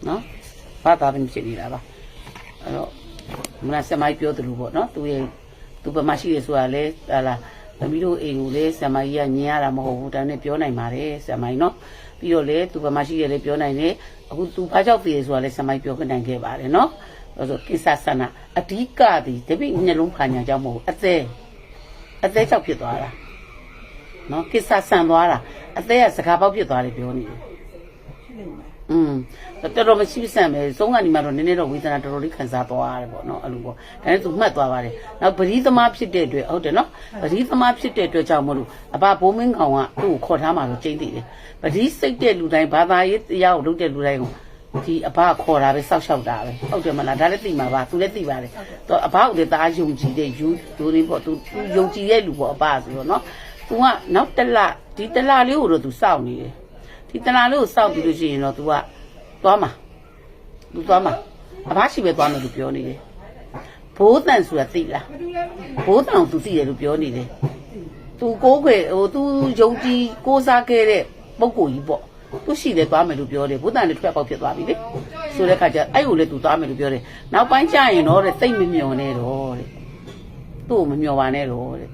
နော်ဘာသာပြင်ဖြစ်နေတာပါအဲ့တော့မလားဆမိုင်းပြောသလိုပေါ့နော်သူရဲ့သူပမရှိရဆိုတာလဲဟာလားသမီးတို့အိမ်ကိုလေဆမိုင်းကြီးကညင်ရတာမဟုတ်ဘူးဒါနဲ့ပြောနိုင်ပါတယ်ဆမိုင်းနော်ပြီးတော့လေသူပမရှိရလဲပြောနိုင်တယ်အခုသူဘာကြောက်သေးဆိုတာလဲဆမိုင်းပြောနိုင်ခဲ့ပါတယ်နော်အဲ့ဆိုကိစ္စဆန္ဒအဓိကဒီတပိနှလုံးခါညာကြောင့်မဟုတ်အသေးကြောက်ဖြစ်သွားတာနော်ကိစ္စဆန်သွားတာအသေးကစကားပေါက်ဖြစ်သွားတယ်ပြောနေတယ်တော်မရှိဆန်ပဲဆုံးကနေမှတော့နည်းနည်းတော့ဝေဒနာတော်တော်လေးခံစားသွားရတယ်ပေါ့နော်အဲ့လိုပေါ့ဒါနဲ့သူမှတ်သွားပါတယ်နောက်ပရိသမားဖြစ်တဲ့အတွက်ဟုတ်တယ်နော်ပရိသမားဖြစ်တဲ့အတွက်ကြောင့်မလို့အဘဘိုးမင်းကောင်ကသူ့ကိုခေါ်ထားမှတော့ကျင်းတည်တယ်ပရိစိတ်တဲ့လူတိုင်းဘာသာရေးတရားကိုလုပ်တဲ့လူတိုင်းကိုဒီအဘခေါ်တာပဲစောက်ရှောက်တာပဲဟုတ်တယ်မလားဒါလည်းသိမှာပါသူလည်းသိပါတယ်တော့အဘကိုလည်းတအားယုံကြည်တဲ့ယူသူတွေပေါ့သူယုံကြည်ရဲ့လူပေါ့အဘဆိုတော့နော်သူကနောက်တလဒီတလလေးကိုတော့သူစောင့်နေတယ်ဒီတလလေးကိုစောင့်ပြီးလို့ရှိရင်တော့သူကသွားမှာသူသွားမှာအဘရှိပဲသွားမယ်လို့ပြောနေတယ်ဘိုးတန်ဆိုတာသိလားဘိုးတန်ကိုသူသိတယ်လို့ပြောနေတယ်သူကိုးခွေဟိုသူယုံကြည်ကိုးစားခဲ့တဲ့ပုံကိုကြီးပေါ့သူရှိတယ်သွားမယ်လို့ပြောတယ်ဘိုးတန်လည်းထွက်ပေါက်ဖြစ်သွားပြီလေဆိုတဲ့ခါကျအဲ့ကိုလည်းသူသွားမယ်လို့ပြောတယ်နောက်ပိုင်းကျရင်တော့တဲ့သိမ့်မမျော်နဲ့တော့တဲ့သူ့ကိုမမျော်ပါနဲ့တော့တဲ့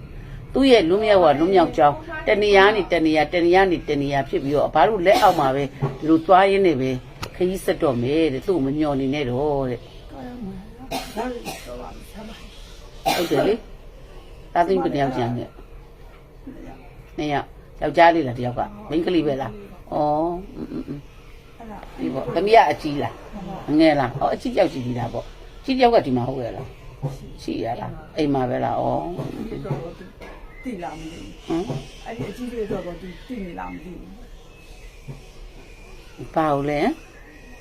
သူ့ရဲ့လွမြောက်ကလွမြောက်ကြောင်းတဏှာနေတဏှာဖြစ်ပြီးတော့ဘာလို့လက်အောက်မှာပဲဒီလိုသွားရင်းနေပဲခကြီးဆက်တော့မယ်တဲ့သူ့ကိုမမျော်နေနဲ့တော့တဲ့ဟုတ်တယ်လေသာသိမ့်ပြတယောက်ကျန်တဲ့နှစ်ယောက်ျားလေးလားတယောက်ကမိန်းကလေးပဲလားဩဒီပေါ့သမီးကအကြီးလားငယ်လားအကြီးကြောက်ကြည့်နေတာပေါ့ကြီးကြောက်ကဒီမှာဟုတ်ရလားရှိရလားအိမ်မှာပဲလားဩတိလာမသိအဲ့ဒီအကြီးတွေတော့သူတိနေလားမသိဘူးဘာလို့လဲ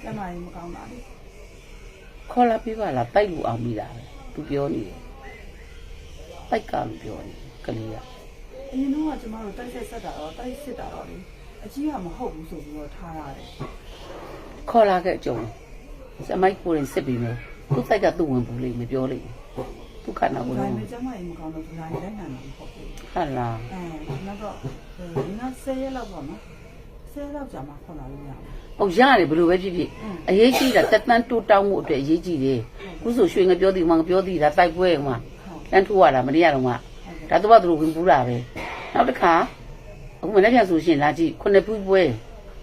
ကျမကြီးမကောင်းတာလေခေါ်လာပြပါလားတိုက်လူအောင်မိတာပဲသူပြောနေတယ်တိုက်ကလို့ပြောနေကလေးကအရင်တော့ကျမတို့တိုက်ဆက်တာတော့တိုက်စစ်တာတော့လေအကြီးကမဟုတ်ဘူးဆိုပြီးတော့ထားရတယ်ခေါ်လာခဲ့အကျုံစမိုက်ကိုရင်စစ်ပြီးမယ်သူတိုက်ကသူ့ဝင်ဘူးလေမပြောလိမ့်သူခဏဘူးလို့ကျမကြီးမကောင်းတော့ဒီတိုင်းလည်းနိုင်မှာမဟုတ်ဘူးဟုတ်လားနောက်တော့နောက်10ရက်လောက်ပေါ့နော်10ရက်လောက်ကြာမှခေါ်လာလို့ရဟုတ်ရတယ်ဘယ်လိုပဲဖြစ်ဖြစ်အရေးကြီးတာတက်တန်းတိုးတောင်းမှုအတွက်အရေးကြီးတယ်ခုဆိုရွှေငပြောသည်မှငပြောသည်ဒါတိုက်ပွဲမှာတန်းထိုးရတာမနေ့ကတော့မှဒါတော့သူတို့ဝင်ပူးတာပဲနောက်တစ်ခါအခုမနေ့ပြန်ဆိုရှင်လာကြည့်ခုနှစ်ပူးပွဲ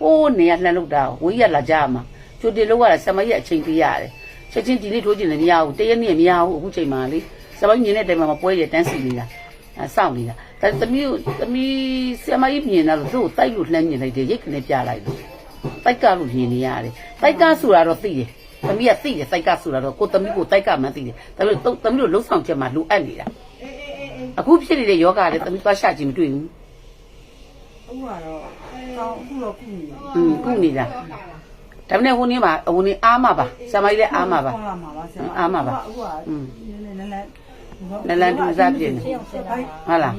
ဟိုးနေရလှမ်းလို့တာဝေးရလာကြမှာကျိုတင်လောက်ရတာဆမကြီးအချိန်ပေးရတယ်ချက်ချင်းဒီနေ့ထိုးကျင်လည်းမရဘူးတရက်နေ့မရဘူးအခုချိန်မှလေဆမကြီးမြင်တဲ့တိုင်မှာပွဲရတန်းစီနေတာစောင့်နေတာဒါသမီးဆမကြီးမြင်တာလို့သူ့ကိုတိုက်လို့လှမ်းမြင်လိုက်တယ်ရိတ်ခနဲ့ပြလိုက်လို့တိုက်ကလို့မြင်နေရတယ်တိုက်ကဆိုတာတော့သိတယ်သမီးကသိတယ်တိုက်ကဆိုတာတော့ကိုသမီးကိုတိုက်ကမှသိတယ်ဒါပေမဲ့သမီးတို့လှုပ်ဆောင်ချက်မှာလိုအပ်နေတာအခုဖြစ်နေတဲ့ယောဂလည်းသမီးသွားရှာကြည့်မတွေ့ဘူးအခုကတော့အခုတော့ကုနေတာဒါပေမဲ့ဟိုနေ့မှာဟိုနေ့အားမပါဆမကြီးလည်းအားမပါအားမပါအခုကနလန်တူစားပြင်းဟုတ်လား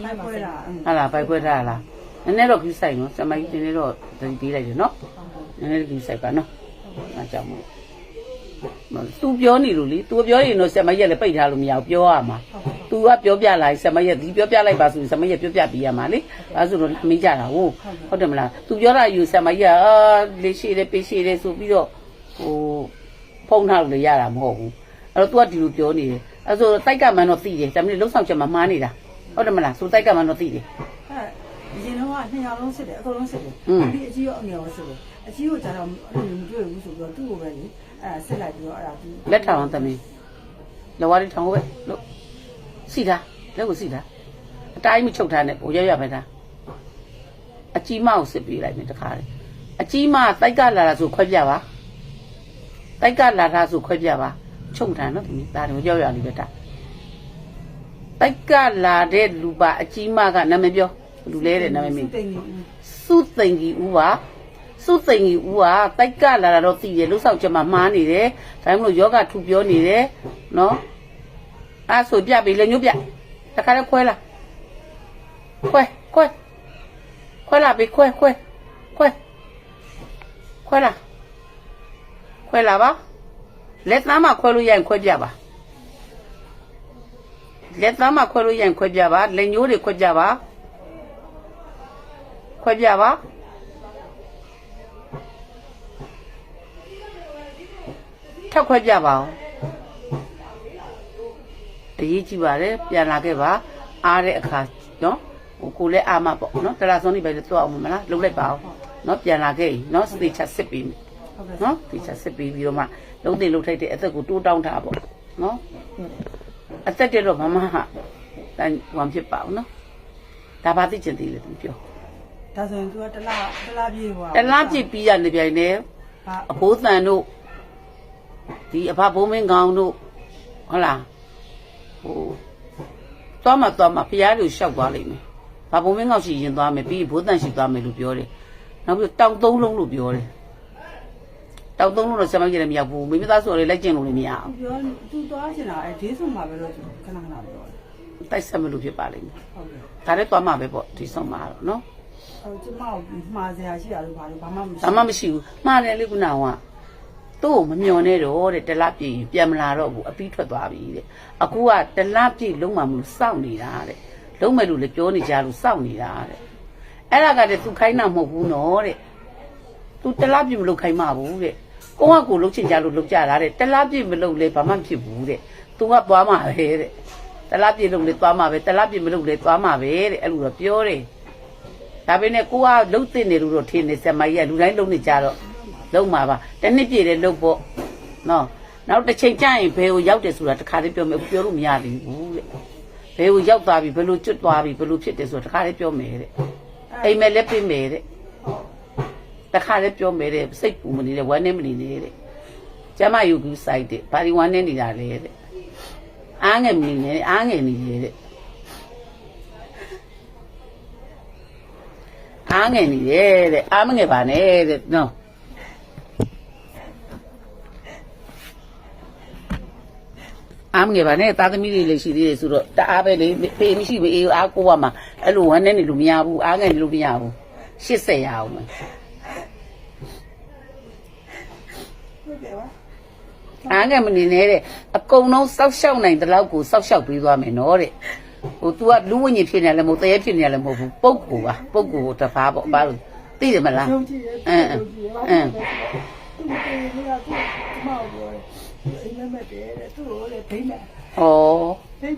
ဘိုက်ခွဲထားလားနည်းနည်းတော့ခူးဆိုင်နော်ဆမကြီးနည်းနည်းတော့တတိပေးလိုက်တယ်နော်နည်းနည်းခူးဆိုင်ပါနော်အားကြောင့်မို့သူပြောနေလို့လေသူပြောရင်တော့ဆမကြီးကလည်းပိတ်ထားလို့မရဘူးပြောရမှာသူကပြောပြလိုက်ဆမကြီးဒီပြောပြလိုက်ပါဆိုရင်ဆမကြီးပြောပြပေးရမှာလေဘာဆိုတော့မေးကြတာဟုတ်တယ်မလားသူပြောတာယူဆမကြီးကလေးရှိတယ်ပေးရှိတယ်ဆိုပြီးတော့ဟိုဖုန်းထားလို့လည်းရတာမဟုတ်ဘူးအဲ့တော့ तू ကဒီလိုပြောနေတယ်အဲ့ဆိုတိုက်ကမှန်တော့သိတယ်ဒါပေမဲ့လှုပ်ဆောင်ချက်မှာမှားနေတာဟုတ်တယ်မလားဆိုတိုက်ကမှန်တော့သိတယ်အရင်တော့နှစ်ယောက်လုံးစစ်တယ်အကုန်လုံးစစ်တယ်ဒီအကြီးရောအငယ်ရောစစ်တယ်အကြီးကိုကျတော့မတွေ့ဘူးဆိုတော့သူ့ကိုပဲလေအဲ့ဆက်လိုက်ပြီးတော့အဲ့ဒါသူလက်ထောင်သမီးလောဝါးလေးထောင်ပဲလို့စီတာလက်ကိုစီတာအတိုင်းမချုပ်ထားနဲ့ဟိုရပဲဒါအကြီးမကိုစစ်ပေးလိုက်မယ်တခါလေအကြီးမတိုက်ကလာတာဆိုခွဲပြပါတိုက်ကလာတာဆိုခွဲပြပါချုပ်ထားနော်သမီးဒါတော့ရောက်လေးပဲဒါတိုက်ကလာတဲ့လူပါအကြီးမကနာမည်ပြောလူလဲတဲ့နာမည်မင်းစုသိင်ကြီးဦးပါစုသိင်ကြီးဦးကတိုက်ကလာတာတော့သိတယ်လှုပ်ဆောင်ချက်မှာမှားနေတယ်ဒါမှမဟုတ်ယောဂထူပြောနေတယ်နော်အဲ့ဆိုပြပြီလေညွတ်ပြတခါတော့ခွဲလာခွဲလာပြီခွဲလာပါလက်သားမှာခွဲလို့ရရင်ခွဲပြပါလက်သားမှာခွဲလို့ရရင်ခွဲပြပါလက်ညိုးတွေခွဲပြပါ ထက်ခွဲပြပါအောင်အရေးကြီးပါတယ်ပြန်လာခဲ့ပါအားတဲ့အခါနော်ဟိုကိုလည်းအားမပေါ့နော်တရာစုံနေပဲတော့အောင်မလားလှုပ်လိုက်ပါအောင်နော်ပြန်လာခဲ့နော်စတေချစစ်ပြီးနော်တေချစစ်ပြီးတော့မှလုံးတင်လှုပ်ထိုက်တဲ့အသက်ကိုတိုးတောင်းထားပေါ့နော်အသက်တည်းတော့မမဟာတန်ဝန်ဖြစ်ပါအောင်နော်ဒါပါသိချင်သေးလေသူပြော ဒါဆိုရင် तू ကတလားပြေးဟွာ တလားပြည့်ပြီးရနေပြိုင်နေအဖိုးတန်တို့ဒီအဖဘုံမင်းကောင်တို့ဟုတ်လားဟိုသွားမှဖျားတွေရှောက်သွားလိမ့်မယ်ဘာဘုံမင်းကောင်ရှိရင်သွားမယ်ပြီးဘိုးတန်ရှိသွားမယ်လို့ပြောတယ်နောက်ပြီးတောင်သုံးလုံးလို့ပြောတယ်တောင်သုံးလုံးတော့ဆက်မကြည့်လည်းမရဘူးမိမသားဆိုလည်းလိုက်ကျင်လို့လည်းမရအောင် ပြော तू သွားချင်တာဒေးဆုံးမှာပဲတော့ခဏခဏပြောတယ် တိုက်ဆက်မလို့ဖြစ်ပါလိမ့်မယ် ဟုတ်ကဲ့ ဒါလည်းသွားမှပဲပေါ့ဒီဆုံးမှာတော့နော် ကျမမှားစရာရှိတာလို့ဘာလို့ဘာမှမရှိ ဘာမှမရှိဘူးမှားတယ်လေခုနကသူ့ကိုမမျော်နဲ့တော့တဲ့တလားပြည့်ပြန်မလာတော့ဘူးအပြီးထွက်သွားပြီတဲ့အခုကတလားပြည့်လုံးမှမလို့စောင့်နေတာတဲ့လုံးမဲ့လို့လည်းပြောနေကြလို့စောင့်နေတာတဲ့အဲ့ဒါကတည်းသူခိုင်းတာမဟုတ်ဘူးနော်တဲ့သူတလားပြည့်မလုပ်ခိုင်းမှဘူးတဲ့ကိုကကိုလှုပ်ချင်ကြလို့လှုပ်ကြတာတဲ့တလားပြည့်မလုပ်လေဘာမှမဖြစ်ဘူးတဲ့သူကသွားမှာပဲတဲ့တလားပြည့်လုပ်လေသွားမှာပဲတလားပြည့်မလုပ်လေသွားမှာပဲတဲ့အဲ့လိုတော့ပြောတယ်ဒါပေမဲ့ကိုကလှုပ်တင်နေလို့တော့ထင်နေစက်မကြီးကလူတိုင်းလှုပ်နေကြတော့လှုပ်မှာပါတစ်နှစ်ပြည့်တယ်လှုပ်ဖို့နော်နောက်တစ်ချိန်ကျရင်ဘယ်ကိုရောက်တယ်ဆိုတာတခါလေးပြောမယ်ပြောလို့မရသေးဘူးတဲ့ဘယ်ကိုရောက်သွားပြီဘယ်လိုကျွတ်သွားပြီဘယ်လိုဖြစ်တယ်ဆိုတာတခါလေးပြောမယ်တဲ့အိမ်မဲ့လည်းပြင်မယ်တဲ့တခါလေးပြောမယ်တဲ့စိတ်ပူမနေနဲ့ဝမ်းနေမနေနဲ့တဲ့ကျမယူကူစိုက်တဲ့ဘာဒီဝမ်းနေနေတာလဲတဲ့အားငယ်မနေနဲ့အားငယ်နေရဲ့တဲ့အားငယ်နေရဲ့တဲ့အားမငယ်ပါနဲ့တဲ့နော်အားမငယ်ပါနဲ့သားသမီးတွေလည်းရှိသေးတယ်ဆိုတော့တအားပဲလေဖေးမရှိမအေးအားကိုကမှအဲ့လိုဝမ်းနေနေလို့မရဘူးအားငယ်နေလို့မရဘူး80ရအောင်မယ် ဟုတ်ကဲ့ပါ အားငယ်မနေနဲ့တဲ့အကုန်လုံးစောက်ရှောက်နိုင်တဲ့လောက်ကိုစောက်ရှောက်ပြီးသွားမယ်နော်တဲ့ဟို तू ကလူဝိညာဉ်ဖြစ်နေလည်းမဟုတ်တရေဖြစ်နေလည်းမဟုတ်ဘူးပုပ်ကူပါပုပ်ကူကိုတစ်ဖားပေါ့ဘာလို့သိတယ်မလားယုံကြည်ရဲ့သူ့ကိုသူ့ကိုသူ့မောက်ပြောတယ်အိမ်မက်တဲ့သူ့ကိုလေဒိမ့်မယ် ဩ